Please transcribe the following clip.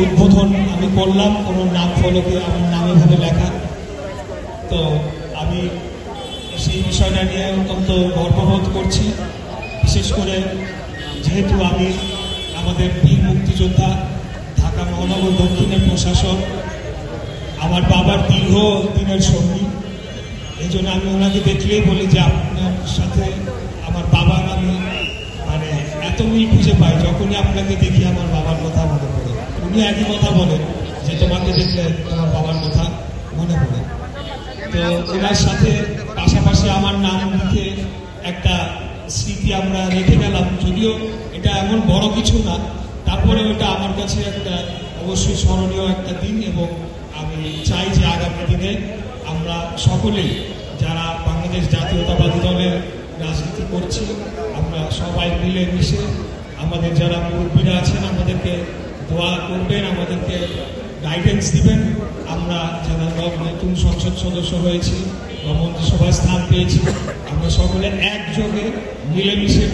উদ্বোধন আমি করলাম, কোনো নাম ফলকে আমার নাম এভাবে লেখা। তো আমি সেই বিষয়টা নিয়ে অত্যন্ত গর্ববোধ করছি, বিশেষ করে যেহেতু আমি আমাদের বীর মুক্তিযোদ্ধা, ঢাকা মহানগর দক্ষিণের প্রশাসক, আমার বাবার দীর্ঘ দিনের সঙ্গী। এই জন্য আমি ওনাকে দেখলেই বলি যে আপনার সাথে আমার বাবার আমি মানে এত মিল খুঁজে পাই, যখনই আপনাকে দেখি আমার বাবার কথা মনে পড়ে। উনি একই কথা বলেন যে তোমাকে দেখলে তোমার বাবার কথা মনে পড়ে। তো ওনার সাথে পাশাপাশি আমার নাম লিখে একটা স্মৃতি আমরা রেখে গেলাম, যদিও এটা এমন বড় কিছু না, তারপরে ওটা আমার কাছে একটা অবশ্যই স্মরণীয় একটা দিন। এবং আমি চাই যে আগামী দিনে আমরা সকলেই যারা বাংলাদেশ জাতীয়তাবাদী দলের রাজনীতি করছি, আমরা সবাই মিলে মিশে আমাদের যারা মুরব্বীরা আছেন আমাদেরকে দোয়া করবেন, আমাদেরকে গাইডেন্স দিবেন। আমরা যারা নতুন সংসদ সদস্য হয়েছি বা মন্ত্রিসভায় স্থান পেয়েছি, আমরা সকলে একযোগে মিলেমিশে